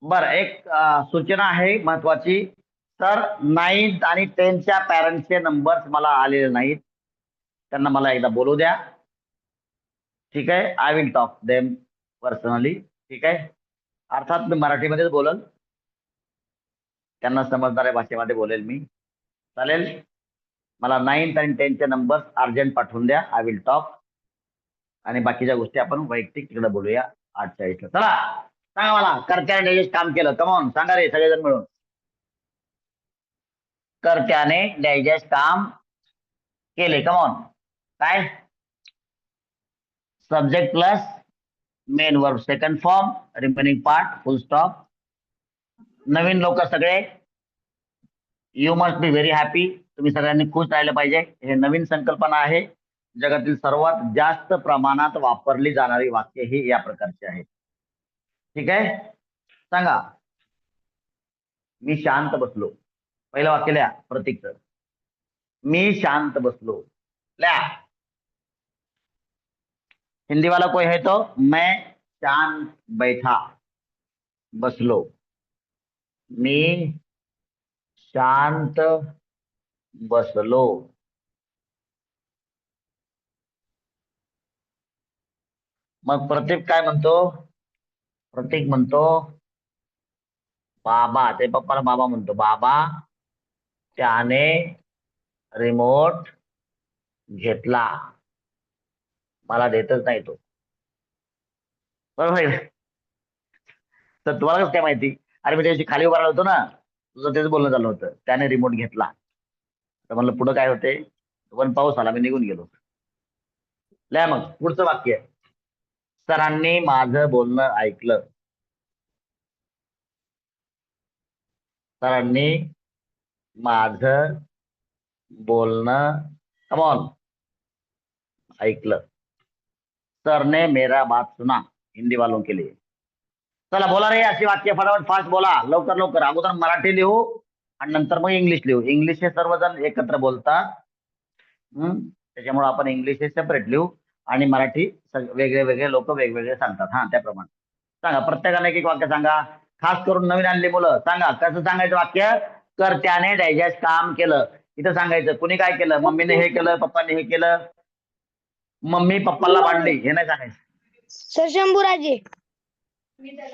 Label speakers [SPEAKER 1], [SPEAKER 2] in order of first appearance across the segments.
[SPEAKER 1] बरं, एक सूचना आहे महत्वाची. सर, 9th आणि 10th पॅरेंट्सचे नंबर्स मला आलेले नाहीत. त्यांना मला एकदा बोलू द्या. ठीक आहे. I will talk them personally. ठीक आहे. अर्थात मी मराठीमध्येच बोलल. त्यांना समजणाऱ्या भाषेमध्ये बोलेल मी. चालेल. मला 9th आणि 10th नंबर्स अर्जंट पाठवून द्या. I will talk. आणि बाकीच्या गोष्टी आपण वैयक्तिक तिकडे बोलूया 8:40ला. चला, सांगा मला, कर्त्याने काम केलं. कमॉन, सांगा रे सगळेजण मिळून. कर्त्याने डायजेस्ट काम केले. कमॉन. काय? Subject plus main verb second form, remaining part full stop. नवीन लोक सगळे, you must be very happy. तुम्ही सगळ्यांनी खुश राहिलं पाहिजे. हे नवीन संकल्पना आहे. जगातील सर्वात जास्त प्रमाणात वापरली जाणारी वाक्य ही या प्रकारची आहेत. ठीक आहे. सांगा. मी शांत बसलो. पहिलं वाक्य लिहा प्रतीकचं. मी शांत बसलो. लिहा. हिंदी वाला कोई है तो? मैं शांत बैठा. बसलो. मी शांत बसलो. मग प्रतीक काय म्हणतो? प्रतीक म्हणतो बाबा. ते पप्पाला बाबा म्हणतो. बाबा त्याने रिमोट घेतला. मला देतच नाही तो. बरोबर. तर तुम्हाला कसं काय माहिती? अरे मी त्याची खाली उभा होतो ना, तुझं तेच बोलणं झालं होतं. त्याने रिमोट घेतला. तर म्हणलं पुढं काय होते? पण पाऊस आला, मी निघून गेलो. लिहा मग पुढचं वाक्य. सरांनी माझं बोलणं ऐकलं. सरांनी माझं बोलणं कमॉन ऐकलं. सर ने मेरा बात सुना. हिंदी वालों के लिए. चला बोला रे, अशी वाक्य फटाफट फास्ट बोला. लवकर लवकर. अगोदर मराठी लिहू आणि नंतर मग इंग्लिश लिहू. इंग्लिश हे सर्वजण एकत्र बोलतात. त्याच्यामुळे आपण इंग्लिश हे सेपरेट लिहू आणि मराठी वेगळे वेगळे लोक वेगवेगळे सांगतात. हा, त्याप्रमाणे सांगा. प्रत्येकाने एक एक वाक्य सांगा. खास करून नवीन आणले मुलं, सांगा कसं सांगायचं वाक्य. कर्त्याने डायजेस्ट काम केलं. इथं सांगायचं कुणी काय केलं. मम्मीने हे केलं, पप्पाने हे केलं. मम्मी पप्पाला भांडली, हे नाही सांगायचं.
[SPEAKER 2] सर शंभूराजे.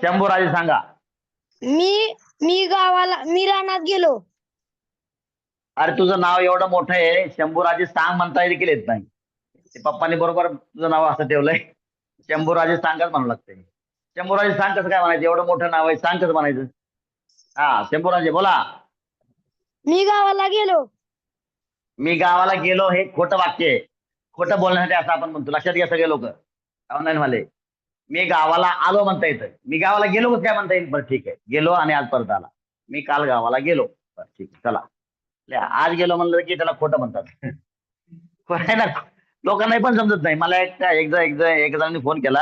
[SPEAKER 1] शंभूराजे सांगा.
[SPEAKER 2] मी रानात गेलो.
[SPEAKER 1] अरे तुझं नाव एवढं मोठं आहे, शंभूराजे सांग म्हणता देखील येत नाही. ते पप्पाने बरोबर तुझं नाव असं ठेवलंय. शंभूराजे सांगच म्हणावं लागतंय. शंभूराजे सांग कसं काय म्हणायचं. एवढं मोठं नाव आहे, सांग कसं म्हणायचं. हा, शंभूराजे बोला.
[SPEAKER 2] मी गावाला गेलो.
[SPEAKER 1] मी गावाला गेलो हे खोटं वाक्य आहे. खोटं बोलण्यासाठी असं आपण म्हणतो. लक्षात घ्या सगळे लोक ऑनलाईन वाले. मी गावाला आलो म्हणता येतं. मी गावाला गेलो कसं काय म्हणता येईल. बरं ठीक आहे. गेलो आणि आज परत आला. मी काल गावाला गेलो. बरं ठीक आहे. चला. आज गेलो म्हणलं की त्याला खोटं म्हणतात. आहे ना. लोकांनाही पण समजत नाही. मला एक जणांनी फोन केला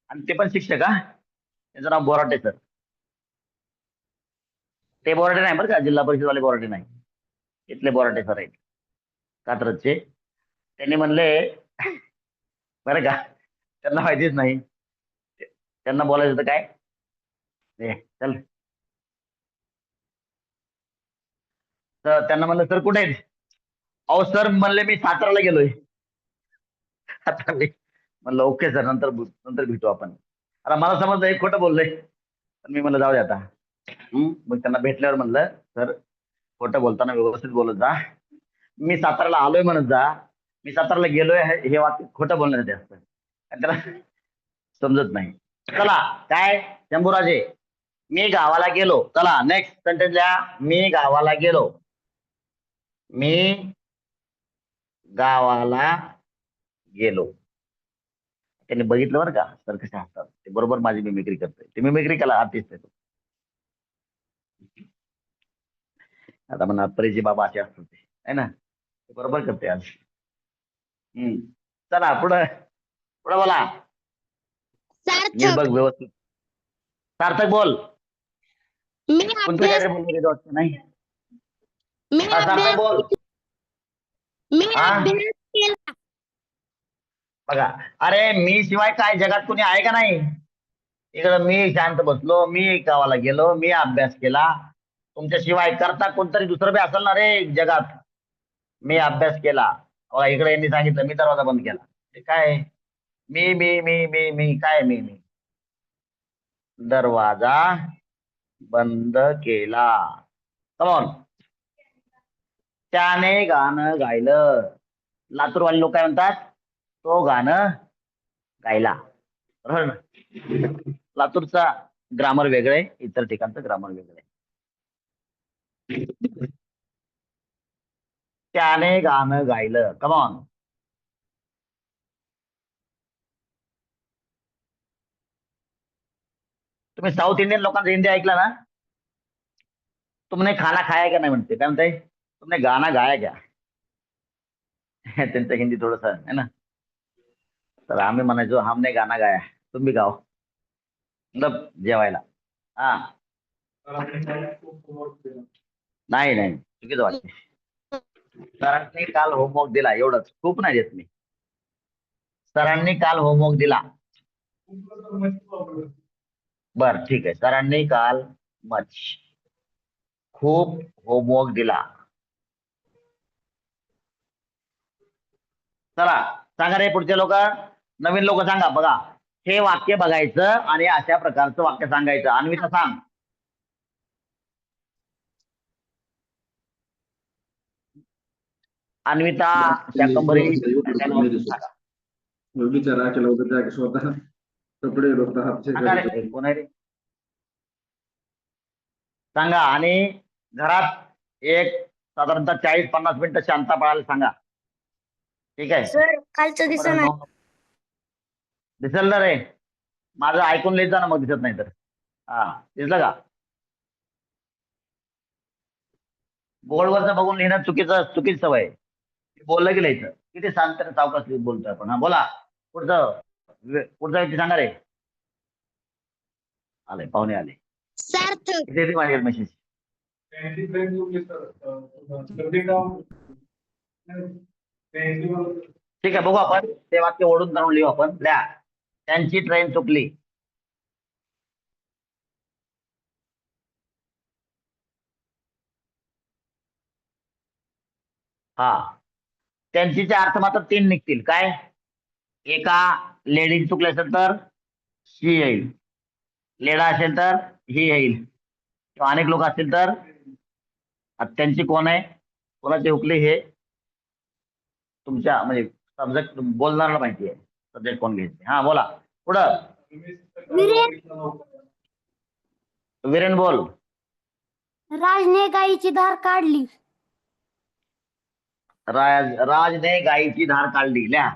[SPEAKER 1] आणि ते पण शिक्षक. हा, त्याचं नाव बोराटे सर. ते बोराटे नाही बरं का, जिल्हा परिषदवाले बोराटे नाही. इथले बोराटे सर आहेत कात्रजचे. त्यांनी म्हणले बरं का, त्यांना माहितीच नाही. त्यांना बोलायचं तर काय. चल. तर त्यांना म्हणलं सर कुठे आहेत. अहो सर म्हणले मी साताराला गेलोय. आता मी म्हणलं ओके सर, नंतर नंतर भेटू आपण. आता मला समजलं हे खोटं बोललंय. पण मी म्हणलं जाऊ दे आता. मग त्यांना भेटल्यावर म्हणलं सर, खोटं बोलताना व्यवस्थित बोलत जा. मी साताराला आलोय म्हणत जा. मी साताराला गेलोय हे वाक्य खोटं बोलण्यासाठी असतं. आणि त्याला समजत नाही. चला. काय शंभूराजे. मी गावाला गेलो. चला नेक्स्ट सेंटेन्स लिहा. मी गावाला गेलो. मी गावाला गेलो. त्यांनी बघितलं बरं का सर कसे असतात. ते बरोबर माझी मिमिक्री करतोय. ते मिमिक्री कला आर्टिस्ट आहे तो. आता म्हणा परेशी बाबा असे असतात ते, आहे ना. ते बरोबर करते आज. चला पुढं पुढं बोला. निर्भग व्यवस्थित. सार्थक बोल. कोणतं काय बोल नाही. सार्थक बोल. बघा. अरे मी शिवाय काय जगात कोणी आहे का नाही. इकडं मी शांत बसलो, मी गावाला गेलो, मी अभ्यास केला. तुमच्याशिवाय करता कोणतरी दुसरं बी असेल ना रे जगात. मी अभ्यास केला. बघा इकडे यांनी सांगितलं मी दरवाजा बंद केला. ते काय मी काय मी दरवाजा बंद केला. कमॉन. त्याने गाणं गायलं. लातूरवाले लोक काय म्हणतात? तो गाणं गायला. बरोबर ना? लातूरचा ग्रामर वेगळं आहे, इतर ठिकाणचं ग्रामर वेगळं आहे. त्याने गाणं गायलं. कमॉन. तुम्ही साऊथ इंडियन लोकांचं हिंदी ऐकला ना? तुमने खाना खाया क्या नाही म्हणते, काय म्हणते? तुमने गाना गाया क्या? त्यांचं हिंदी थोडस आहे ना. तर आम्ही म्हणायचो हमने गाना गाया, तुम्ही गाव. मतलब जेवायला. हा. नाही नाही, चुकीचं वाटते. सरांनी काल होमवर्क दिला, एवढंच. खूप नाही देत मी. सरांनी काल होमवर्क दिला. बर ठीक आहे. सरांनी काल मच खूप होमवर्क दिला. चला सांगा रे पुढचे लोक. नवीन लोक सांगा. बघा हे वाक्य बघायचं आणि अशा प्रकारचं वाक्य सांगायचं. अन्विता सांग. अन्विता शाकंभरी सांगा.
[SPEAKER 3] बिचारा केला होता त्या स्वतः कपडे रोखता हातचे
[SPEAKER 1] सांगा रे कोण आहे रे? सांगा. आणि घरात एक साधारणतः 40-50 मिनिटं शांता पाळायला सांगा. ठीक आहे.
[SPEAKER 2] सर कालचं दिसत नाही.
[SPEAKER 1] दिसेल ना रे? माझं ऐकून लिहित जा ना, मग दिसत नाही तर. हा दिसलं का? बोर्डवरचं बघून लिहिणं चुकीची सवय आहे. बोललं की लिहायचं. किती शांत सावकाश बोलतोय आपण. हा बोला. पुढचा व्यक्ती सांगा रे. आले पाहुणे आले.
[SPEAKER 2] सार्थक.
[SPEAKER 1] किती माझ्या मेसेज. ठीक आहे बघू आपण ते वाक्य ओढून जाऊन लिहू आपण. लिहा. त्यांची ट्रेन चुकली. हा. त्यांचीचे अर्थ मात्र 3 निघतील. काय? एका लेडीज चुकले असेल तर शी येईल. लेडा असेल तर ही येईल. किंवा अनेक लोक असतील तर त्यांची कोण आहे, कोणाची हुकली हे तुमच्या म्हणजे सब्जेक्ट बोलणाऱ्याला माहिती आहे. सब्जेक्ट कोण घ्यायचे. हा बोला पुढं. वीरेन बोल.
[SPEAKER 2] राजने गाईची धार काढली.
[SPEAKER 1] राजने गायीची धार काढली. ल्या.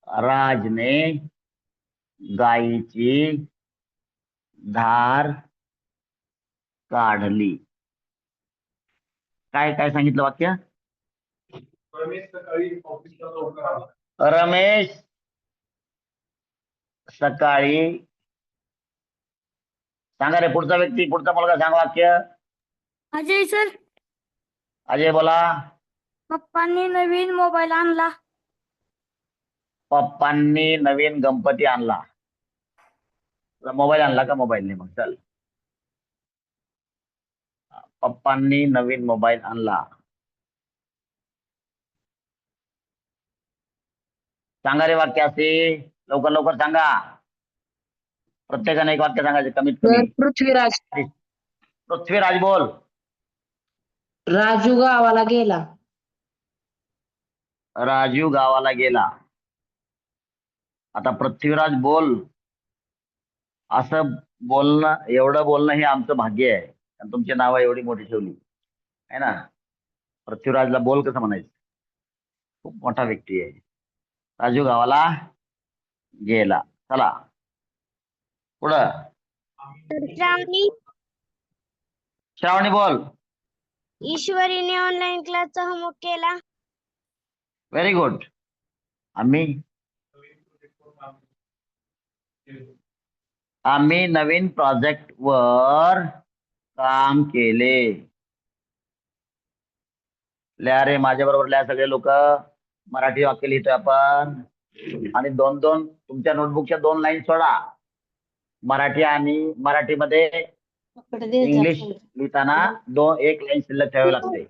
[SPEAKER 1] राजने गायीची धार काढली. काय काय सांगितलं वाक्य? रमेश सकाळी. सांगा रे पुढचा व्यक्ती, पुढचा मुलगा सांग वाक्य.
[SPEAKER 2] अजय सर.
[SPEAKER 1] अजय बोला.
[SPEAKER 2] पप्पांनी नवीन मोबाईल आणला.
[SPEAKER 1] पप्पांनी नवीन गणपती आणला. मोबाईल आणला का? मोबाईल नाही. मग चल. पप्पांनी नवीन मोबाईल आणला. सांगा रे वाक्य असे. लवकर लवकर सांगा. प्रत्येकाने एक वाक्य सांगायचे कमीत कमी.
[SPEAKER 4] पृथ्वीराज.
[SPEAKER 1] पृथ्वीराज बोल.
[SPEAKER 4] राजू गावाला गेला.
[SPEAKER 1] राजू गावाला गेला. आता पृथ्वीराज बोल असं बोलणं, एवढं बोलणं हे आमचं भाग्य आहे. आणि तुमची नावं एवढी मोठी ठेवली आहे ना. पृथ्वीराजला बोल कसं म्हणायचं? खूप मोठा व्यक्ती आहे. राजू गावाला गेला. चला पुढं.
[SPEAKER 2] श्रावणी.
[SPEAKER 1] श्रावणी बोल.
[SPEAKER 2] ईश्वरीने ऑनलाईन क्लासचा होमवर्क केला.
[SPEAKER 1] Very good. आम्ही नवीन प्रोजेक्ट वर काम केले. लिहा रे माझ्या बरोबर लिहा सगळे लोक. मराठी वाक्य लिहितोय आपण. आणि दोन दोन तुमच्या नोटबुकच्या 2 लाईन सोडा. मराठी आणि मराठीमध्ये इंग्लिश लिहिताना एक लाईन शिल्लक ठेवावी लागते.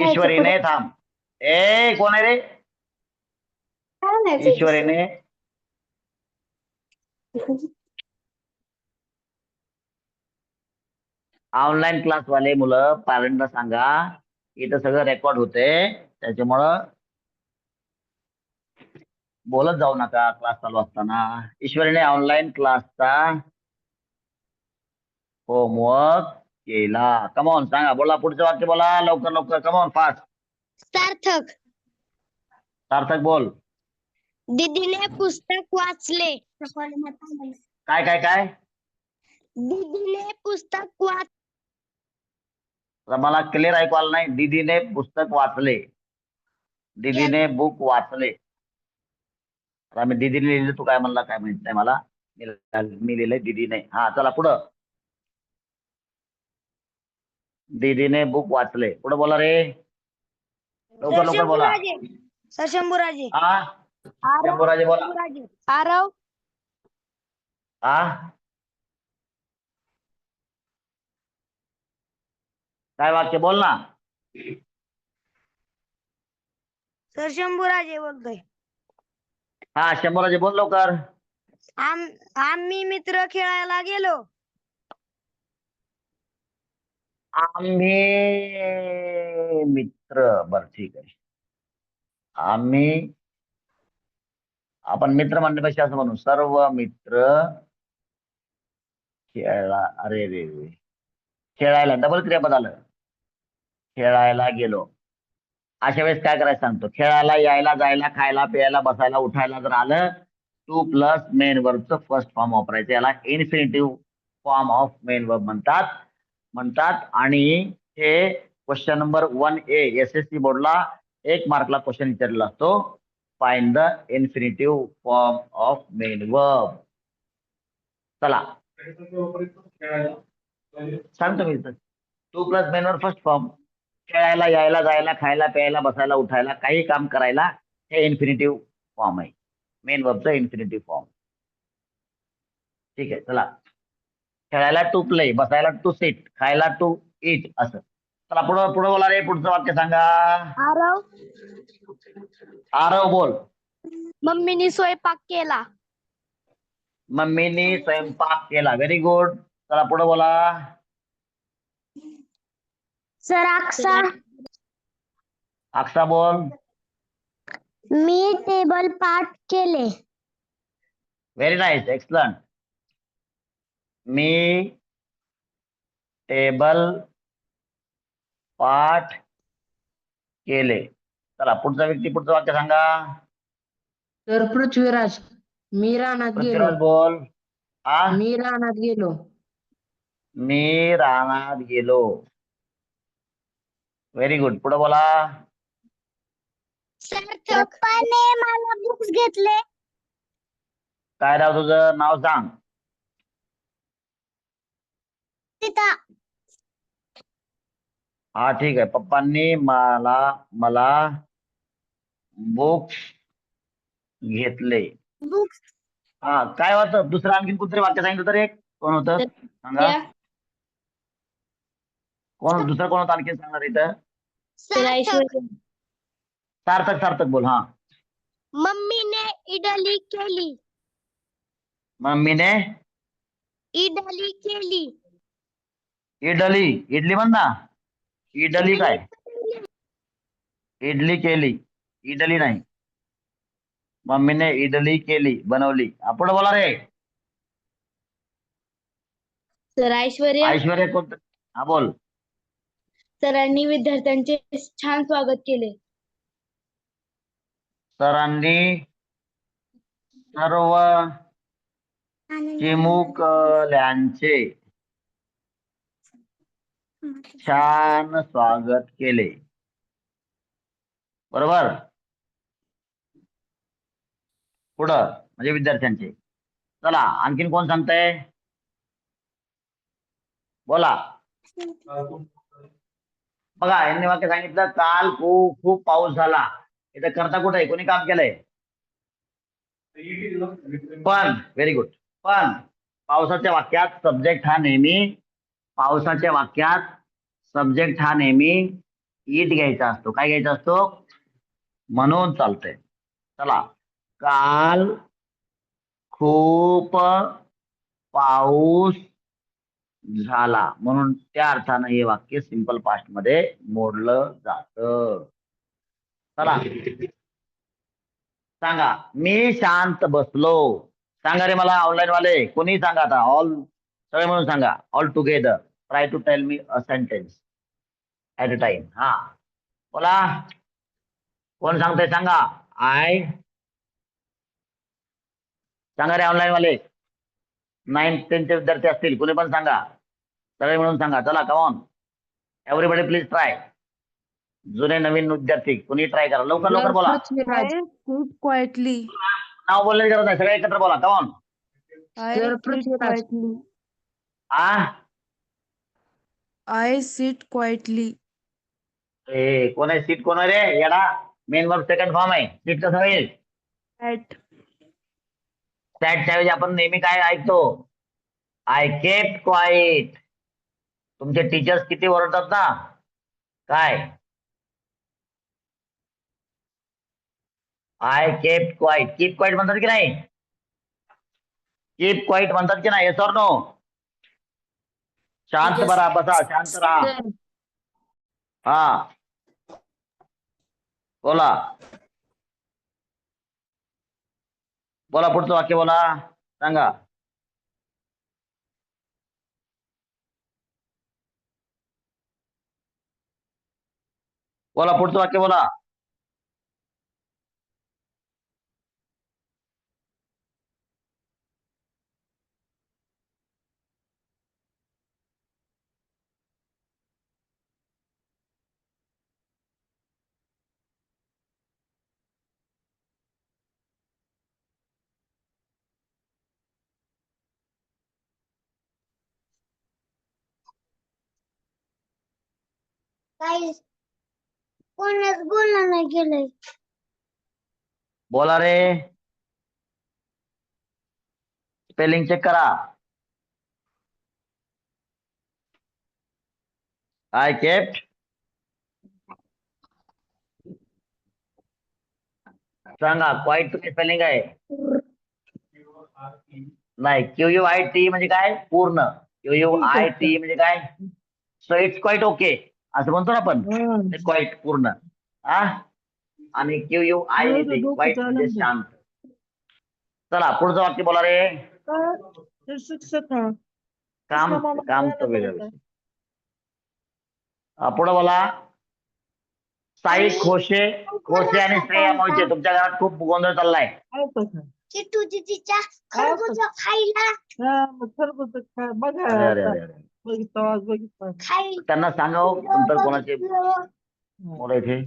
[SPEAKER 1] ईश्वरीने थांब. कोण आहे रे? ईश्वरीने ऑनलाईन क्लास वाले मुलं पॅरेंटला सांगा इथं सगळं रेकॉर्ड होते, त्याच्यामुळं बोलत जाऊ नका क्लास चालू असताना. ईश्वरीने ऑनलाईन क्लासचा होमवर्क केला. कमॉन सांगा, बोला पुढचं वाक्य बोला लवकर लवकर. Come on fast.
[SPEAKER 2] सार्थक.
[SPEAKER 1] सार्थक बोल.
[SPEAKER 2] दीदीने पुस्तक वाचले.
[SPEAKER 1] काय काय काय?
[SPEAKER 2] दीदीने पुस्तक वाच.
[SPEAKER 1] मला क्लिअर ऐकू आलं नाही. दीदीने पुस्तक वाचले. दीदीने बुक वाचले. आता मी दीदीने लिहिलं, तू काय म्हणला काय माहित नाही मला. मी लिहिलंय दीदीने. हा चला पुढं. दीदीने बुक वाचले. पुढे बोला रे, लवकर लवकर बोला.
[SPEAKER 2] सर शंभूराजे.
[SPEAKER 1] हा शंभूराजे बोला.
[SPEAKER 2] आरव.
[SPEAKER 1] हा काय वाक्य बोल ना.
[SPEAKER 2] सर शंभूराजे बोलतोय.
[SPEAKER 1] हा शंभूराजे बोल लवकर.
[SPEAKER 2] आम्ही मित्र खेळायला गेलो.
[SPEAKER 1] आम्ही मित्र. बर ठीक आहे. आपण मित्र म्हणण्यापेक्षा असं म्हणू, सर्व मित्र खेळायला. अरे रे रे, खेळायला डबल क्रियापद आलं. खेळायला गेलो. अशा वेळेस काय करायचं सांगतो. खेळायला, यायला, जायला, खायला, प्यायला, बसायला, उठायला जर आलं, टू प्लस मेन वर्बचं फर्स्ट फॉर्म वापरायचं. याला infinitive form of main verb म्हणतात. आणि हे क्वेश्चन नंबर 1A SSC बोर्डला 1 मार्कला क्वेश्चन विचारलेला असतो. Find the infinitive form of main verb. चला सांगतो मी. 2 plus main verb first form. खेळायला, यायला, जायला, खायला, प्यायला, बसायला, उठायला, काही काम करायला हे इन्फिनिटिव्ह फॉर्म आहे. मेन वर्बचा इन्फिनिटिव्ह फॉर्म. ठीक आहे चला. खेळायला टू प्ले, बसायला टू सिट, खायला टू इट असं. चला पुढं पुढं बोला रे. पुढचं वाक्य सांगा.
[SPEAKER 2] आरव.
[SPEAKER 1] आरव बोल.
[SPEAKER 2] मम्मीने स्वयंपाक केला.
[SPEAKER 1] मम्मीने स्वयंपाक केला. Very good. चला पुढे बोला.
[SPEAKER 2] सर अक्षा.
[SPEAKER 1] अक्षा बोल.
[SPEAKER 2] मी टेबल पाठ केले.
[SPEAKER 1] Very nice, excellent. मी टेबल पाठ केले. चला पुढचा व्यक्ती पुढचं वाक्य सांगा.
[SPEAKER 4] तर पृथ्वीराज. मी रानात गेलो.
[SPEAKER 1] पृथ्वीराज बोल.
[SPEAKER 4] मी रानात गेलो.
[SPEAKER 1] मी रानात गेलो. Very good. पुढे बोला.
[SPEAKER 2] पप्पाने मला बुक्स घेतले.
[SPEAKER 1] काय नाव तुझं? नाव सांग. हा ठीक आहे. पप्पांनी मला बुक्स घेतले.
[SPEAKER 2] बुक्स.
[SPEAKER 1] हा काय होतं दुसरं? आणखीन कुठतरी वाक्य सांगितलं तर एक कोण होतं सांगा. कोण दुसरं कोण होतं आणखीन सांगणार इथं? सार्थक बोल. हा.
[SPEAKER 2] मम्मीने इडली केली.
[SPEAKER 1] मम्मीने
[SPEAKER 2] इडली केली.
[SPEAKER 1] इडली म्हण ना. इडली काय? इडली केली. इडली नाही. मम्मीने इडली केली, बनवली. पुढे बोला रे.
[SPEAKER 4] सर
[SPEAKER 1] ऐश्वर्या कोणतं? हा बोल.
[SPEAKER 4] सरांनी विद्यार्थ्यांचे छान स्वागत केले.
[SPEAKER 1] सरांनी सर्व चिमुकल्यांचे छान स्वागत केले. बरोबर. पुढं म्हणजे विद्यार्थ्यांचे. चला आणखीन कोण सांगताय? बोला. बघा यांनी वाक्य सांगितलं. काल खूप पाऊस झाला. इथं करता कुठे आहे? कोणी काम केलंय? पण व्हेरी गुड. पण पावसाच्या वाक्यात सब्जेक्ट हा नेहमी इट घ्यायचा असतो. काय घ्यायचा असतो? म्हणून चालतंय. चला, काल खूप पाऊस झाला, म्हणून त्या अर्थानं हे वाक्य सिंपल पास्ट मध्ये मोडलं जातं. चला सांगा, मी शांत बसलो. सांगा रे मला, ऑनलाईन वाले कोणी सांगा आता, सगळे म्हणून सांगा, all together try to tell me a sentence at a time. हा बोला, कोण सांगतंय सांगा. सांगा रे ऑनलाईन वाले, 9th 10th चे विद्यार्थी असतील, कोणी पण सांगा, सगळे म्हणून सांगा. चला come on everybody please try. जुने नवीन विद्यार्थी कोणी ट्राय करा, लवकर लवकर बोला.
[SPEAKER 5] Sit quietly.
[SPEAKER 1] नाव बोलण्याची गरज नाही, सगळे एकत्र बोला. Come on.
[SPEAKER 5] I
[SPEAKER 4] Sir,
[SPEAKER 5] sit
[SPEAKER 4] Prithviraj.
[SPEAKER 5] quietly. I sit quietly.
[SPEAKER 1] कोण आहे? सीट कोण आहे रे येडा? मेन वर्ब सेकंड फॉर्म आहे. सीट कसं होईल?
[SPEAKER 5] At.
[SPEAKER 1] सॅटच्या ऐवजी आपण नेहमी काय ऐकतो? I kept quiet. तुमचे टीचर्स किती ओरडतात ना, काय? I kept quiet. Keep quiet म्हणतात की नाही? कीप क्वाईट म्हणतात की नाही? Yes or no? शांत
[SPEAKER 4] Yes.
[SPEAKER 1] बसा, शांत राहा.
[SPEAKER 4] Sir,
[SPEAKER 1] हा बोला, पुढचं वाक्य बोला, सांगा. बोला, पुढचं वाक्य बोला.
[SPEAKER 2] काही कोणच बोलणं नाही गेलंय.
[SPEAKER 1] बोला रे, स्पेलिंग चेक करा. आय केप्ट सांगा. क्वाईट तुम्ही स्पेलिंग आहे नाही. QUIT म्हणजे काय? पूर्ण. QUIT म्हणजे काय? सो इट्स क्वाईट ओके असं म्हणतो ना आपण, क्वाईट पूर्ण. आणि QUIT क्वाईट म्हणजे शांत. चला पुढचं वाक्य बोला रे. काम तर वेगळा विषय. पुढे बोला. साई खोशे आणि श्रेया मोहिते, तुमच्या घरात खूप गोंधळ चाललाय.
[SPEAKER 2] किट्टू दीदीच्या खरबूज खायला
[SPEAKER 1] अरे त्यांना सांगाव नंतर कोणाचे मुलं इथे.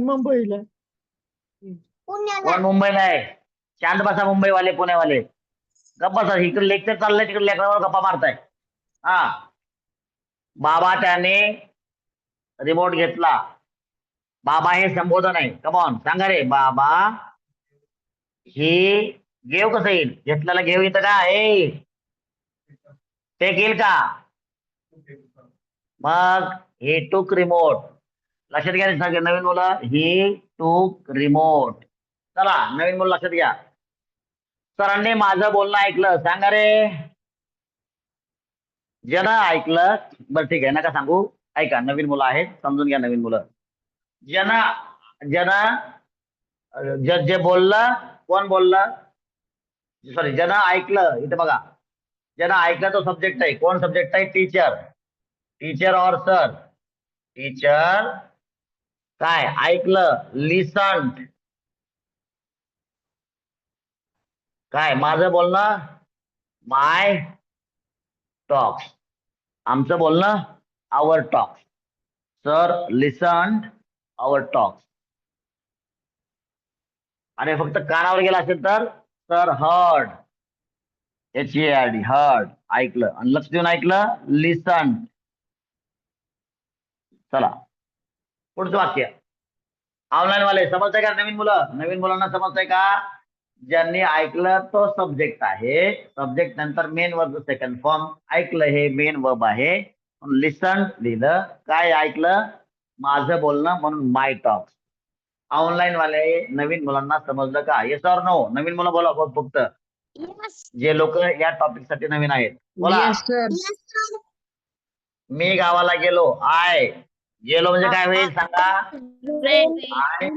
[SPEAKER 5] मुंबईला.
[SPEAKER 2] पुण्याला
[SPEAKER 1] कोण मुंबईला आहे? शांत बसा मुंबईवाले, पुण्यावाले गप्प बसा. इकडे लेक्चर चाललंय, तिकडे लेकरावर गप्पा मारताय. बाबा त्याने रिमोट घेतला. बाबा हे संबोधन आहे. कमॉन सांगा रे. बाबा हे घेव कसं येईल? घेतल्याला घेऊ येतं का? ते येईल का? मग हे टूक रिमोट. लक्षात घ्या नवीन मुलं, ही टूक रिमोट. चला नवीन मुलं लक्षात घ्या. सरांनी माझं बोलणं ऐकलं. सांगा रे. ज्यानं ऐकलं, बरं ठीक आहे नका सांगू, ऐका. नवीन मुलं आहेत, समजून घ्या. नवीन मुलं, जे बोललं, कोण बोललं? सॉरी, ज्यानं ऐकलं. इथे बघा, ज्यानं ऐकलं तो सब्जेक्ट आहे. कोण सब्जेक्ट आहे? टीचर और सर. टीचर काय ऐकलं? लिसन. काय? माझं बोलणं, माय टॉक्स. आमचं बोलणं, आवर टॉक्स. सर लिसन्ड आवर टॉक्स. आणि फक्त कानावर गेला असेल तर सर हर्ड. HEARD हर्ड, ऐकलं. आणि लक्ष देऊन ऐकलं, लिसन. चला पुढचं वाक्य. ऑनलाईन वाले समजतंय का? नवीन मुलांना समजतंय का? ज्यांनी ऐकलं तो सब्जेक्ट आहे. सब्जेक्ट नंतर मेन वर्ब सेकंड फॉर्म. ऐकलं हे मेन वर्ब आहे. लिसन लिहिलं. काय ऐकलं? माझं बोलणं, म्हणून माय टॉक. ऑनलाईन वाले नवीन मुलांना समजलं का? Yes or no? नवीन मुलं बोला फक्त.
[SPEAKER 2] यस
[SPEAKER 1] जे लोक या टॉपिक साठी नवीन आहेत बोला.
[SPEAKER 4] Yes sir.
[SPEAKER 2] सर
[SPEAKER 1] मी गावाला गेलो. गेलो म्हणजे काय होईल सांगा? आय.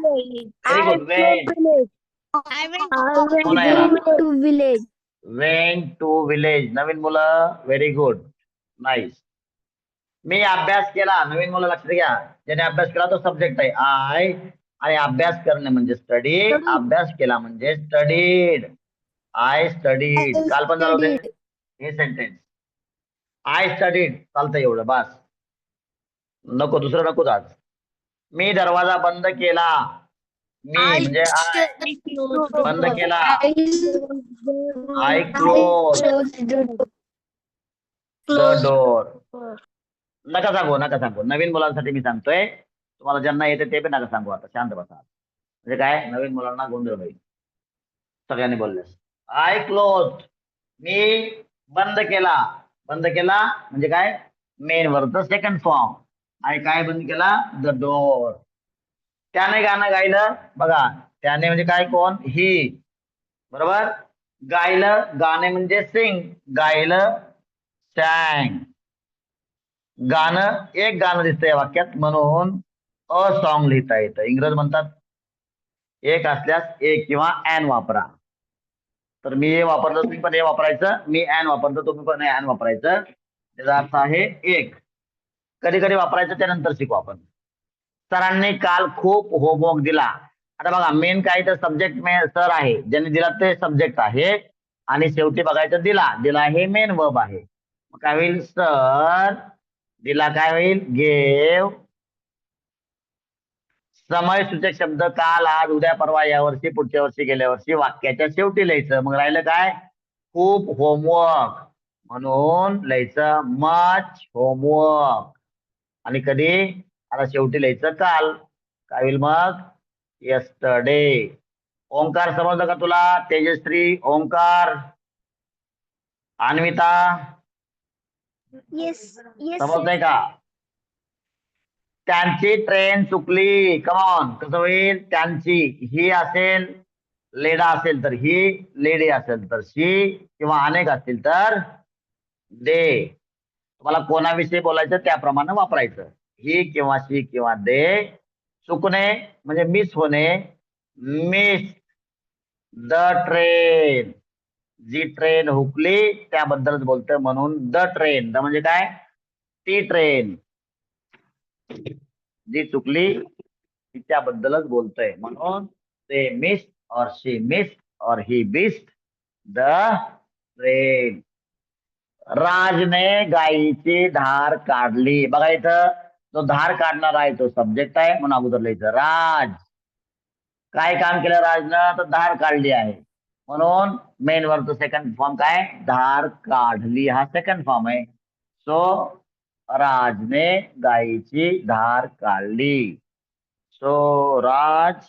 [SPEAKER 1] Very good. पुन्हा येणार.
[SPEAKER 2] To village.
[SPEAKER 1] Went to village. नवीन मुलं व्हेरी गुड. नाईस. मी अभ्यास केला. नवीन मुलं लक्षात घ्या. ज्याने अभ्यास केला तो सब्जेक्ट आहे. आय. आणि अभ्यास करणे म्हणजे स्टडी. अभ्यास केला म्हणजे स्टडीड. I studied. काल पण झालं होते हे सेंटेन्स. I studied. चालतं एवढं बस. नको दुसरं नको आज. मी दरवाजा बंद केला. मी म्हणजे आय बंद केला. I close the door. नका सांगू. नवीन मुलांसाठी मी सांगतोय. तुम्हाला ज्यांना येते ते पण नका सांगू. आता शांत बसा. म्हणजे काय? नवीन मुलांना गोंधळ होईल सगळ्यांनी बोलल्यास. I close. मी बंद केला. बंद केला म्हणजे काय? Main verb second form. आणि काय बंद केला? The door. त्याने गाणं गायलं. बघा त्याने म्हणजे काय? कोण? ही. बरोबर. गायलं. गाणे म्हणजे सिंग. गायलं सॅंग. गाणं एक गाणं दिसतंय या वाक्यात म्हणून अ सॉंग लिहिता येतं. इंग्रज म्हणतात एक असल्यास एक किंवा ॲन वापरा. तर मी हे वापरलं तुम्ही पण हे वापरायचं. मी ॲन वापरतो तुम्ही पण ॲन वापरायचं. त्याचा अर्थ आहे एक. कधी कधी वापरायचं त्यानंतर शिकू आपण. सरांनी काल खूप होमवर्क दिला. आता बघा मेन काय तर सब्जेक्ट सर आहे. ज्यांनी दिला ते सब्जेक्ट आहे. आणि शेवटी बघायचं दिला हे मेन वर्ब आहे. मग काय होईल? सर दिला काय होईल? गेव. समय सूचक शब्द काल, आज, उद्या, परवा, या वर्षी, पुढच्या वर्षी, गेल्या वर्षी वाक्याच्या शेवटी लिहायचं. मग राहिलं काय? खूप होमवर्क. म्हणून लिहायचं मच होमवर्क. आणि कधी? आता शेवटी लिहायचं काल. काय होईल मग? यस्टरडे. ओंकार समजलं का तुला? तेजश्री, ओंकार, अन्विता
[SPEAKER 2] यस यस
[SPEAKER 1] समजतंय का? त्यांची ट्रेन चुकली. कमॉन. कसं होईल? त्यांची. ही असेल, लेडा असेल तर ही, लेडी असेल तर शी, किंवा अनेक असतील तर दे. तुम्हाला कोणाविषयी बोलायचं त्याप्रमाणे वापरायचं. ही किंवा शी किंवा दे. चुकणे म्हणजे मिस होणे. Miss the train. जी ट्रेन हुकली त्याबद्दलच बोलतोय म्हणून द ट्रेन. द म्हणजे काय? ती ट्रेन. जी चुकली त्याबद्दलच बोलतोय म्हणून ते मिस और शी मिस और ही मिस्ड द ट्रेन. राजने गायीची धार काढली. बघा इथं जो धार काढणार आहे तो सब्जेक्ट आहे म्हणून अगोदर लिहायचं राज. काय काम केलं राजनं? तर धार काढली आहे. म्हणून मेन वर्ब सेकंड फॉर्म काय? धार काढली हा सेकंड फॉर्म आहे. सो राजने गायीची धार काढली. So Raj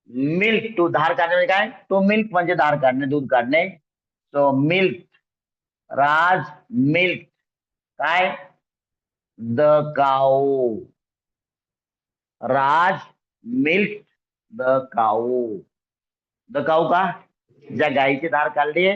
[SPEAKER 1] milk to. धार काढणे म्हणजे काय? टू मिल्क म्हणजे धार काढणे, दूध काढणे. So milk. राज मिल्क काय? The cow. Raj milk the cow. The cow का? ज्या गायीची धार काढली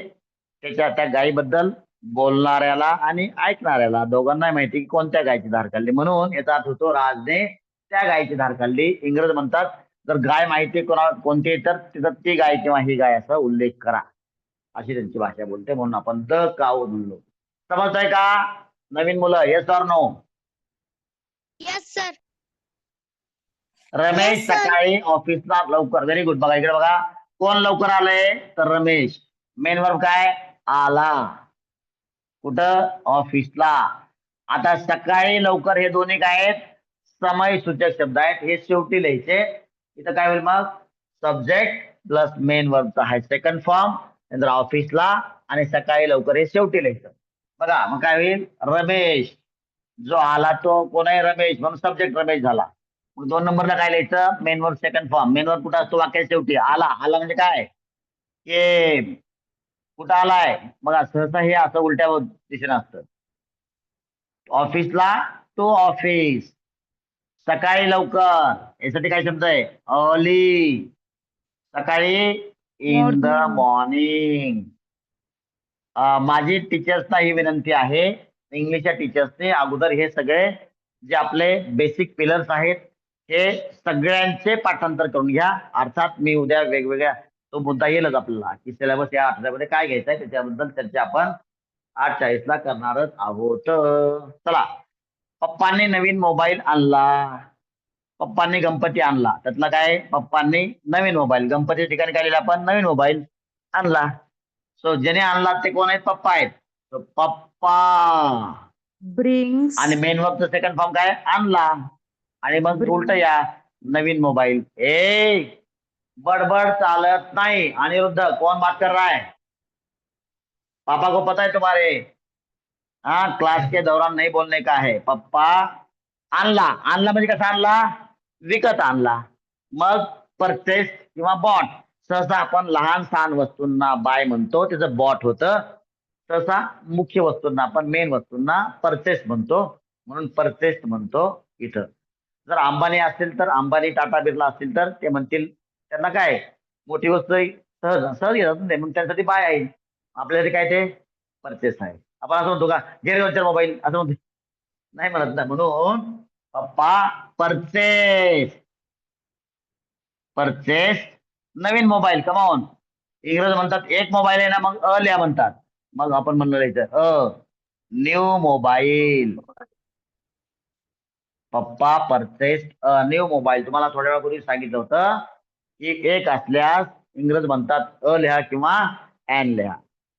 [SPEAKER 1] त्या गायीबद्दल बोलणाऱ्याला आणि ऐकणाऱ्याला दोघांना माहिती की कोणत्या गायीची धार काढली. म्हणून याचा अर्थ होतो राजने त्या गायीची धार काढली. इंग्रज म्हणतात जर गाय माहिती कोणती तर तिथं ती गाय किंवा ही गाय असा उल्लेख करा. अशी त्यांची भाषा बोलते म्हणून आपण द काऊ बोललो. समजतंय का नवीन मुलं? Yes or no?
[SPEAKER 2] Yes sir.
[SPEAKER 1] Ramesh
[SPEAKER 2] Yes, sir.
[SPEAKER 1] सकाळी ऑफिसला लवकर. Very good. बघा इकडे बघा. कोण लवकर आलंय? तर रमेश. मेन वर्ब काय? आला. कुठं? ऑफिसला. आता सकाळी लवकर हे दोन्ही काय आहेत? समय सूचक शब्द आहेत. हे शेवटी लिहायचे. इथं काय होईल मग? सब्जेक्ट प्लस मेन वर्बचा आहे सेकंड फॉर्म. नंतर ऑफिसला आणि सकाळी लवकर हे शेवटी लिहायचं. बघा मग काय होईल? रमेश. जो आला तो कोण आहे? रमेश. म्हणून सब्जेक्ट रमेश झाला. मग 2 नंबरला काय लिहायचं? Main verb second form. Main verb कुठं असतो? वाक्याच्या शेवटी. आला. आला म्हणजे काय? केम. कुठं आलाय? बघा सहसा हे असं उलट्या दिशेने असतं. ऑफिसला तो ऑफिस. सकाळी लवकर यासाठी काय शब्द आहे? अर्ली. सकाळी इन द
[SPEAKER 5] Morning.
[SPEAKER 1] मॉर्निंग. माझी टीचर्सना ही विनंती आहे, इंग्लिशच्या टीचर्सने अगोदर हे सगळे जे आपले बेसिक पिलर्स आहेत हे सगळ्यांचे पाठांतर करून घ्या. अर्थात मी उद्या वेगवेगळ्या तो मुद्दा येईलच आपल्याला की सिलेबस या आठवड्यामध्ये काय घ्यायचं आहे त्याच्याबद्दल चर्चा आपण 8:40ला करणारच आहोत. चला, पप्पांनी नवीन मोबाईल आणला. पप्पांनी गणपती आणला. त्यातला काय? पप्पांनी नवीन मोबाईल. गणपतीच्या ठिकाणी काय लिहिलं आपण? नवीन मोबाईल आणला. सो ज्याने आणला ते कोण आहेत? पप्पा आहेत. So, पप्पा.
[SPEAKER 5] Brings.
[SPEAKER 1] आणि मेन वर्बचं सेकंड फॉर्म काय? आणला. आणि मग उलट या नवीन मोबाईल. बडबड चालत नाही. अनिरुद्ध, कौन बात कर रहा है? पापा को पता है तुम्हारे? हाँ, क्लास के दौरान नहीं बोलने का है. पप्पा आणला. आणला म्हणजे कसा आणला? विकत आणला. मग परचेस किंवा बॉट. सहसा आपण लहान सहान वस्तूंना बाय म्हणतो, त्याचं बॉट होतं. सहसा मुख्य वस्तूंना आपण मेन वस्तूंना परचेस म्हणतो, म्हणून परचेस म्हणतो इथं. जर अंबानी असतील तर, अंबानी टाटा बिर्ला असतील तर ते म्हणतील त्यांना काय मोठी वस्तू सहज सहज घेतात ना ते, मग त्यासाठी बाय आहे. आपल्यासाठी काय ते परचेस आहे. आपण असं म्हणतो का घे मोबाईल असं म्हणतो? नाही म्हणत ना. म्हणून पप्पा परचेस. परचेस नवीन मोबाईल. कमावून इंग्रज म्हणतात एक मोबाईल आहे ना, मग लिहा म्हणतात. मग आपण म्हणलं इथं न्यू मोबाईल. पप्पा परचेस न्यू मोबाईल. तुम्हाला थोड्या वेळापूर्वी सांगितलं होतं की एक असल्यास इंग्रज म्हणतात लिहा किंवा एन लिहा.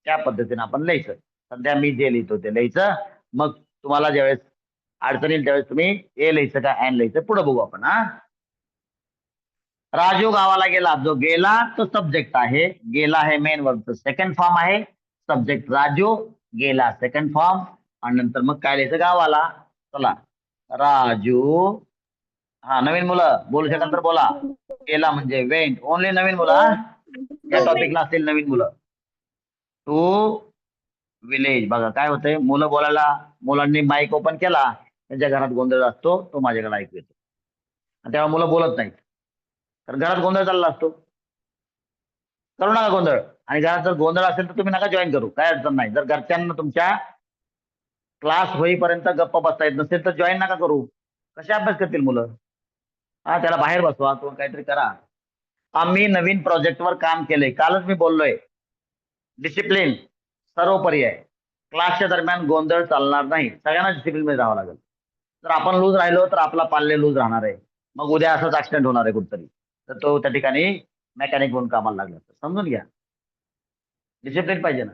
[SPEAKER 1] त्या पद्धतीने आपण लिहायचं. सध्या मी जे लिहितो ते लिहायचं. मग तुम्हाला ज्यावेळेस अडचण येईल त्यावेळेस तुम्ही ए लिहायचं का एन लिहायचं पुढे बघू आपण. राजू गावाला गेला. जो गेला तो सब्जेक्ट आहे. गेला हे मेन वर्बचं सेकंड फॉर्म आहे. सब्जेक्ट राजू, गेला सेकंड फॉर्म, आणि नंतर मग काय लिहायचं? गावाला. चला, राजू. हा, नवीन मुलं बोलू शकाल तर बोला. गेला म्हणजे वेंट. ओनली नवीन मुलं या टॉपिकला असतील नवीन मुलं. To village. बघा काय होतंय, मुलं बोलायला, मुलांनी माईक ओपन केला, त्यांच्या घरात गोंधळ असतो, तो माझ्याकडे ऐकू येतो. तेव्हा मुलं बोलत नाहीत, कारण घरात गोंधळ चालला असतो. करू नका गोंधळ. आणि घरात जर गोंधळ असेल तर तुम्ही नका जॉईन करू, काय अडचण नाही. जर घरच्यांना तुमच्या क्लास होईपर्यंत गप्प बसता येत नसेल तर जॉईन नका करू. कसे अभ्यास करतील मुलं? त्याला बाहेर बसवा किंवा काहीतरी करा. आम्ही नवीन प्रोजेक्टवर काम केले. कालच मी बोललोय, डिसिप्लिन सर्वोपरी आहे. क्लासच्या दरम्यान गोंधळ चालणार नाही. सगळ्यांना डिसिप्लिन मध्ये राहावं लागेल. जर आपण लूज राहिलो तर आपला पाल्ले लूज राहणार आहे. मग उद्या असंच ऍक्सिडेंट होणार आहे कुठतरी, तर तो त्या ठिकाणी मेकॅनिक म्हणून कामाला लागला. समजून घ्या, डिसिप्लिन पाहिजे ना.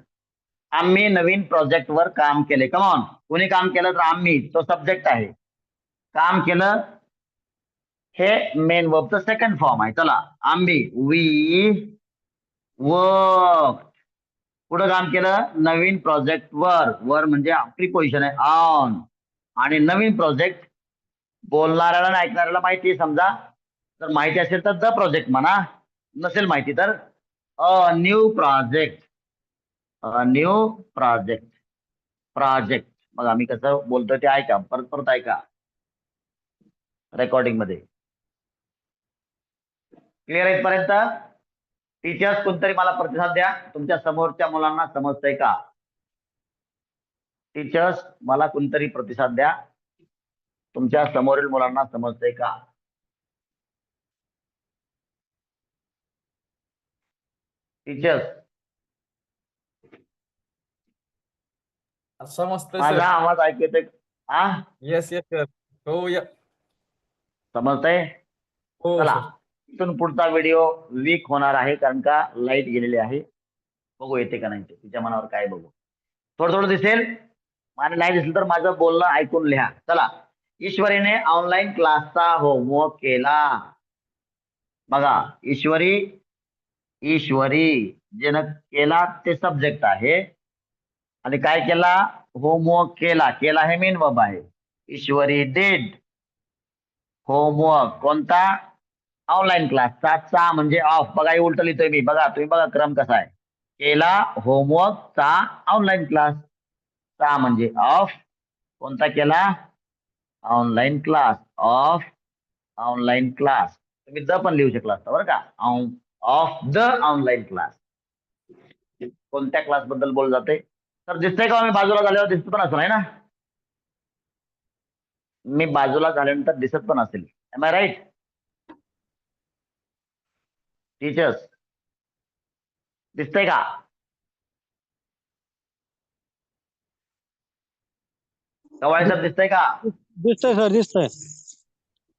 [SPEAKER 1] आम्ही नवीन प्रोजेक्टवर काम केले. कमॉन, कोणी काम केलं तर आम्ही, तो सब्जेक्ट आहे. काम केलं हे मेन वर्बचं सेकंड फॉर्म आहे. चला, आम्ही वी वर्क. पुढे काम केलं नवीन प्रोजेक्ट वर. वर म्हणजे प्रिपोजिशन आहे ऑन. आणि नवीन प्रोजेक्ट बोलणाऱ्याला आणि ऐकणाऱ्याला माहिती आहे. समजा जर माहिती असेल तर द प्रोजेक्ट म्हणा, नसेल माहिती तर new project. New project. Project. मग आम्ही कसं बोलतोय ते ऐका, परत परत ऐका रेकॉर्डिंग मध्ये. क्लिअर आहे इथपर्यंत? टीचर्स कोणतरी मला प्रतिसाद द्या, तुमच्या समोरच्या मुलांना समजतंय का? टीचर्स मला कोणतरी प्रतिसाद द्या, तुमच्या समोरील मुलांना समजतंय का? टीचर्स,
[SPEAKER 6] समजतंय
[SPEAKER 1] माझा
[SPEAKER 6] सर.
[SPEAKER 1] आवाज ऐकू येतोय?
[SPEAKER 6] Yes yes sir. हो
[SPEAKER 1] समजतंय?
[SPEAKER 6] हो
[SPEAKER 1] चला,
[SPEAKER 6] सर.
[SPEAKER 1] इथून पुढचा व्हिडिओ वीक होणार आहे कारण का लाईट गेलेली आहे. बघू येते का नाही ते, तिच्या मनावर काय बघू. थोडं थोडं दिसेल, आणि नाही दिसेल तर माझं बोलणं ऐकून लिहा. चला, ईश्वरीने ऑनलाईन क्लासचा होमवर्क केला. बघा, ईश्वरी, ईश्वरी ज्यानं केला ते सब्जेक्ट आहे, आणि काय केला? होमवर्क केला. केला हे मेन वर्ब आहे. ईश्वरी डिड. होमवर्क कोणता? ऑनलाईन क्लासचा. चा म्हणजे ऑफ. बघा हे उलट लिहितोय मी. बघा तुम्ही बघा क्रम कसा आहे. केला होमवर्कचा ऑनलाईन क्लास. चा म्हणजे ऑफ. कोणता केला? Online class. Of online class. तुम्ही द पण लिहू शकला असता बरं का. Of the online class. कोणत्या क्लास बद्दल बोलत जाते? तर दिसतंय का मी बाजूला झाल्यावर दिसत पण असं नाही ना? मी बाजूला झाल्यानंतर दिसत पण असेल. Am I right teachers? दिसतंय का? कवाळे सर दिसतंय का?
[SPEAKER 7] दिसतंय सर, दिसतंय.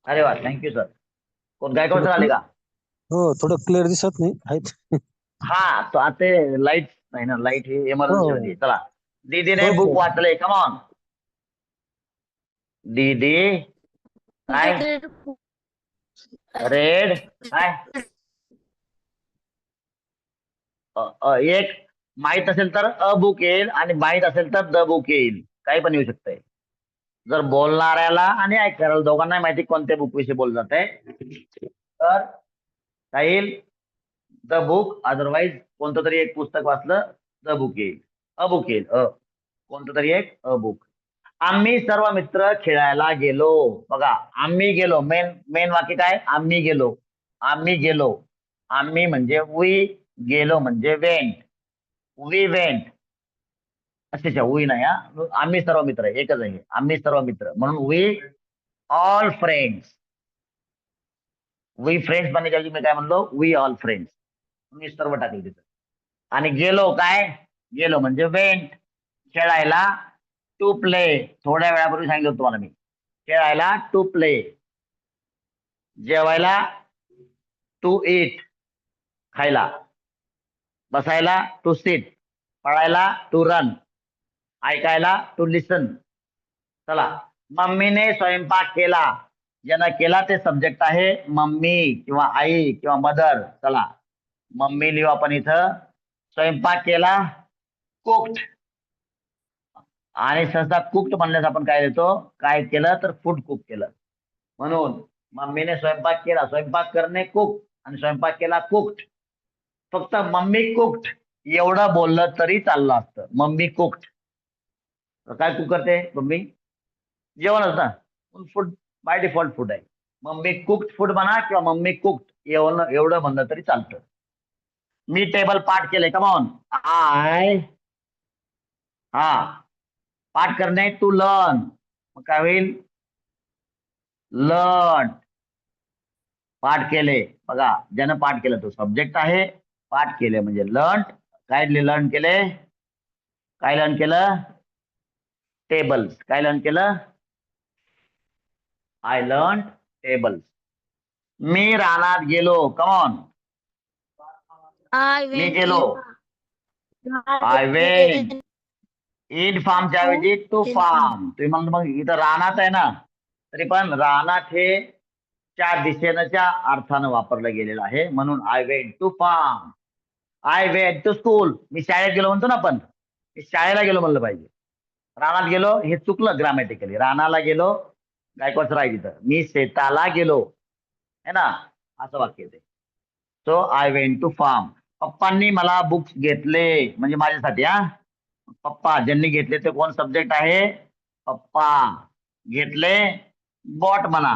[SPEAKER 1] अरे वा, थँक्यू सर. कोण गायकवाड सर आले का?
[SPEAKER 7] हो, थोडं क्लिअर दिसत नाही आहेत.
[SPEAKER 1] हा, तो आता लाईट नाही ना. लाईट ही इमर्जन्सी
[SPEAKER 7] हो.
[SPEAKER 1] होती. चला, दीदीने
[SPEAKER 7] ओके.
[SPEAKER 1] बुक वाचले. कमॉन दीदी. काय रेड? काय एक माहित असेल तर अ बुक येईल आणि माहित असेल तर द बुक येईल. काही पण येऊ शकतंय. जर बोलणाऱ्याला आणि ऐकणाऱ्याला दोघांना माहिती कोणत्या बुक विषयी बोलत जाते तर काय येईल? The book. अदरवाईज कोणतं तरी एक पुस्तक वाचलं द बुक येईल. अ बुक येईल. कोणतं तरी एक अ बुक. आम्ही सर्व मित्र खेळायला गेलो. बघा आम्ही गेलो. मेन मेन वाक्य काय? आम्ही गेलो. आम्ही गेलो. आम्ही म्हणजे वी. गेलो म्हणजे वेंट. We went. अच्छा वी नाही हा. आम्ही सर्व मित्र एकच आहे. आम्ही सर्व मित्र म्हणून we all friends. We friends म्हणण्याच्या ऐवजी मी काय म्हणलो? We all friends. मी सर्व टाकले तिथं. आणि गेलो काय? गेलो म्हणजे वेंट. खेळायला टू प्ले. थोड्या वेळापूर्वी सांगितलं होतं तुम्हाला मी. खेळायला टू प्ले. जेवायला टू ईट. खायला. बसायला टू सिट. पळायला टू रन. ऐकायला टू लिसन. चला, मम्मीने स्वयंपाक केला. ज्यानं केला ते सब्जेक्ट आहे मम्मी किंवा आई किंवा मदर. चला, मम्मी लिहू आपण इथं. स्वयंपाक केला कुक्ड. आणि सहसा कुक्ड म्हणल्यास आपण काय देतो? काय केलं तर फूड कुक केलं. म्हणून मम्मीने स्वयंपाक केला. स्वयंपाक करणे कुक आणि स्वयंपाक केला कुक्ड. फक्त मम्मी कुक्ड एवढं बोललं तरी चाललं असतं. Mummy cooked. काय कुक करते मम्मी? जेवणच ना. फूड बाय डिफॉल्ट फूड आहे. मम्मी कुक्ड फूड म्हणा किंवा मम्मी कुक्ड एवढं म्हणलं तरी चालतं. मी टेबल पाठ केले. Come on I. हा, पाठ करणे टू लर्न. मग काय होईल? लर्न. पाठ केले. बघा ज्यानं पाठ केलं तो सब्जेक्ट आहे. पाठ केले म्हणजे लर्न. काय लर्न केले? काय लर्न केलं? टेबल्स. काय लर्न केलं? I learn tables. मी रानात गेलो. कमॉन
[SPEAKER 2] I
[SPEAKER 1] मी
[SPEAKER 2] went
[SPEAKER 1] गेलो. I went. इन फार्मच्या ऐवजी टू फार्म. तुम्ही म्हणतो मग इथं रानात आहे ना, तरी पण रानात हे च्या दिशेनच्या अर्थानं वापरलं गेलेलं आहे. म्हणून I went to farm. I went to school. मी शाळेत गेलो म्हणतो ना आपण. मी शाळेला गेलो म्हणलं पाहिजे. रानात गेलो हे चुकलं ग्रामॅटिकली. रानाला गेलो गायकवाड सर आहे तिथं. मी शेताला गेलो है ना, असं वाक्य ते. So I went to farm. पप्पांनी मला बुक्स घेतले म्हणजे माझ्यासाठी. हा, पप्पा ज्यांनी घेतले ते कोण सब्जेक्ट आहे? पप्पा. घेतले बॉट म्हणा.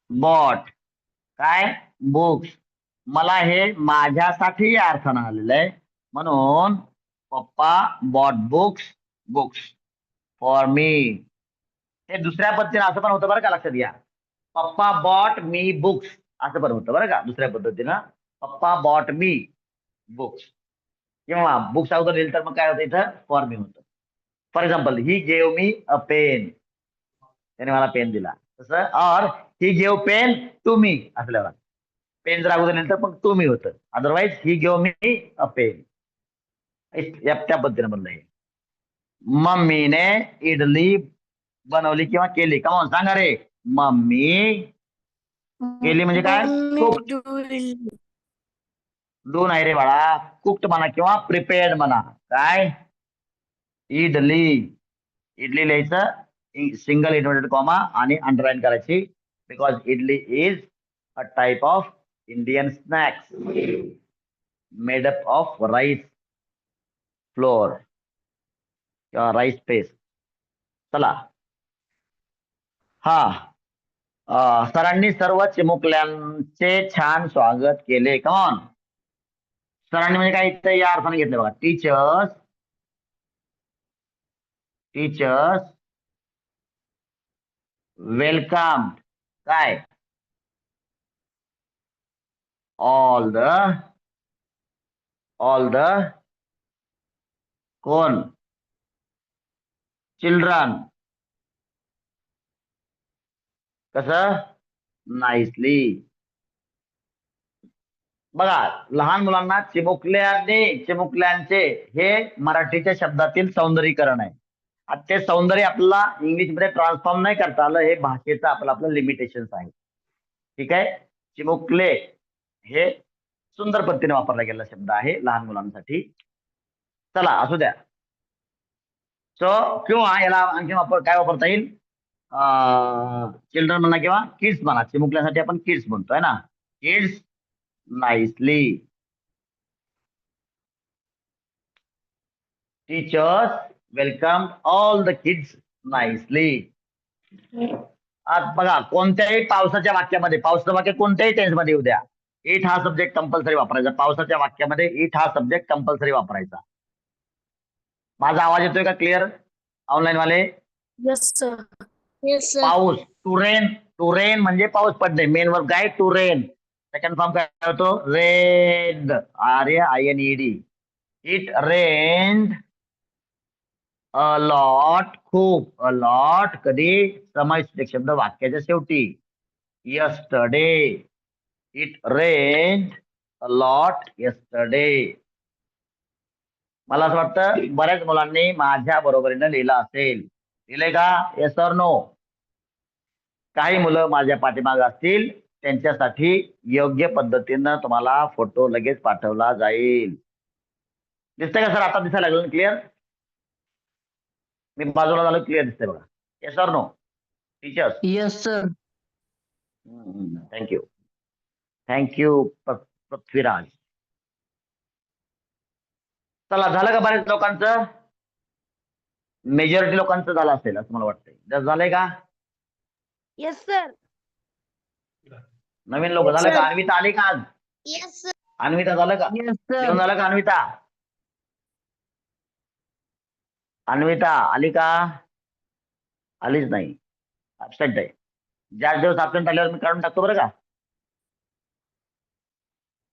[SPEAKER 1] बॉट काय? बुक्स. मला हे माझ्यासाठी या अर्थानं आलेलं आहे. म्हणून पप्पा bought books. Books for me. हे दुसऱ्या पद्धतीने असं पण होतं बरं का, लक्षात घ्या. पप्पा बॉट मी बुक्स असं पण होतं बरं का दुसऱ्या पद्धतीनं. पप्पा बॉट मी बुक्स किंवा बुक्स अगोदर लिहिलं तर मग काय होतं इथं? फॉर मी होतं. For example he gave me a pen. त्याने मला पेन दिला. तसं or he gave pen to me असल्यावर पेन जर अगोदर लिहिलं तर मग टू मी होतं. Otherwise he gave me a pen. त्या पद्धतीने म्हणलं हे. मम्मीने इडली बनवली किंवा केली. कमॉन सांगा रे. मम्मी केली म्हणजे काय? कुक्ड. डू नाही रे बाळा. कुक्ड म्हणा किंवा प्रिपेअर्ड म्हणा. काय? इडली. इडली लिहायचं सिंगल इन्व्हर्टेड कॉमा आणि अंडरलाईन करायची, because idli is a type of Indian snacks made up of rice flour किंवा राईस पेस्ट. चला, हा सरांनी सर्व चिमुकल्यांचे छान स्वागत केले. कमॉन, सरांनी म्हणजे काय इथं या अर्थाने घेतलं बघा. टीचर्स वेलकम काय ऑल द कोण चिल्ड्रन कसं नाईसली. बघा, लहान मुलांना चिमुकल्यांचे हे मराठीच्या शब्दातील सौंदर्यीकरण आहे. आता ते सौंदर्य आपल्याला इंग्लिशमध्ये ट्रान्सफॉर्म नाही करता आलं, हे भाषेचं आपलं लिमिटेशन्स आहे. ठीक आहे, चिमुकले हे सुंदर पद्धतीने वापरला गेलेला शब्द आहे लहान मुलांसाठी. चला असू द्या. सो किंवा याला आणखी काय वापरता येईल, चिल्ड्रन म्हणा किंवा किड्स म्हणा. चिमुकल्यासाठी आपण किड्स म्हणतोय ना, kids nicely. Teachers welcome all the kids nicely. आज बघा, कोणत्याही पावसाच्या वाक्यामध्ये, पावसाचं वाक्य कोणत्याही टेन्स मध्ये येऊ द्या, इट हा सब्जेक्ट कंपल्सरी वापरायचा. पावसाच्या वाक्यामध्ये इट हा सब्जेक्ट कंपल्सरी वापरायचा. माझा आवाज येतोय का क्लिअर ऑनलाईन वाले?
[SPEAKER 5] Yes sir.
[SPEAKER 2] Yes sir.
[SPEAKER 1] पाऊस, टू रेन म्हणजे पाऊस पडणे. मेन वर्ब काय? To rain. सेकंड फॉर्म काय होतो? Rained, RAINED. It rained a lot, खूप. अ लॉट कधी? समाविष्ट शब्द वाक्याच्या शेवटी. Yesterday, it rained a lot yesterday. मला असं वाटतं बऱ्याच मुलांनी माझ्या बरोबरीनं लिहिलं असेल. लिहिलंय का? Yes or no? काही मुलं माझ्या पाठीमागे असतील, त्यांच्यासाठी योग्य पद्धतीनं तुम्हाला फोटो लगेच पाठवला जाईल. दिसतंय का सर? आता दिसायला लागलं क्लिअर? मी बाजूला झालो, क्लिअर दिसतंय बघा. Yes or no teachers?
[SPEAKER 4] Yes sir.
[SPEAKER 1] Thank you Prithviraj. चला, झालं का बऱ्याच लोकांचं? मेजॉरिटी लोकांचं झालं असेल असं मला वाटतंय. जर झालंय का?
[SPEAKER 2] Yes sir.
[SPEAKER 1] नवीन लोक झालं का? अन्विता आली का आज?
[SPEAKER 2] Yes sir.
[SPEAKER 1] अन्विता झालं का?
[SPEAKER 4] Yes sir.
[SPEAKER 1] जेवण झालं का अन्विता? अन्विता आली का? आलीच नाही, ऍबसेंट आहे. ज्या दिवस ऍबसेंट आल्यावर मी काढून टाकतो बरं का.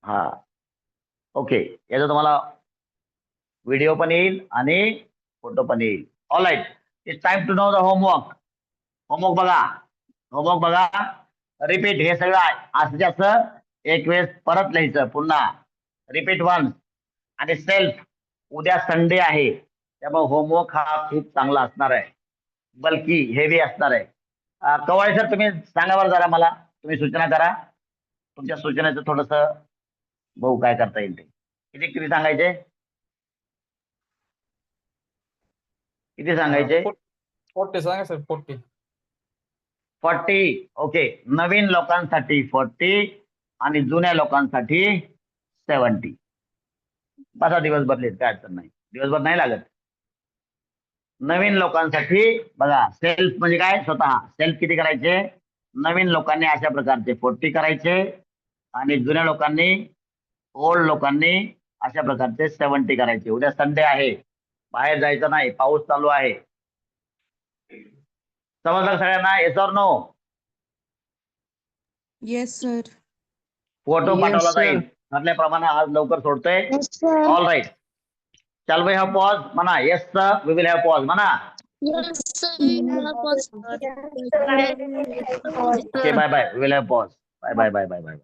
[SPEAKER 1] हा, ओके. याचा तुम्हाला व्हिडिओ पण येईल आणि फोटो पण येईल. All right, it's time to know the homework. Homework बघा. रिपीट, हे सगळं असं असं एक वेळेस परत लिहायचं पुन्हा. Repeat once. आणि सेल्फ, उद्या संडे आहे त्यामुळे होमवर्क हा खूप चांगला असणार आहे, बल्कि हेवी असणार आहे. कवाळे सर, तुम्ही सांगा बरं जरा मला, तुम्ही सूचना करा. तुमच्या सूचनेचं थोडस भाऊ काय करता येईल ते. किती सांगायचे? किती सांगायचे?
[SPEAKER 6] 40 सांगा सर.
[SPEAKER 1] 40. ओके. नवीन लोकांसाठी 40 आणि जुन्या लोकांसाठी 70. बसा, दिवसभर लिहित काय अडचण नाही, दिवसभर नाही लागत. नवीन लोकांसाठी बघा, सेल्फ म्हणजे काय? स्वतः. सेल्फ किती करायचे? नवीन लोकांनी अशा प्रकारचे 40 करायचे आणि जुन्या लोकांनी, ओल्ड लोकांनी अशा प्रकारचे 70 करायचे. उद्या संडे आहे, बाहेर जायचं नाही, पाऊस चालू आहे. समजलं सगळ्यांना? Yes or no?
[SPEAKER 5] Yes sir.
[SPEAKER 1] Photo
[SPEAKER 4] Yes,
[SPEAKER 1] पाठवला
[SPEAKER 4] sir.
[SPEAKER 1] जाईल ठरल्याप्रमाणे. आज लवकर सोडतोय.
[SPEAKER 2] Yes sir.
[SPEAKER 1] All right, shall we have pause म्हणा. Yes sir, we will have pause म्हणा.
[SPEAKER 2] Yes sir.
[SPEAKER 1] Okay, bye bye. We will have pause. Bye bye bye bye bye.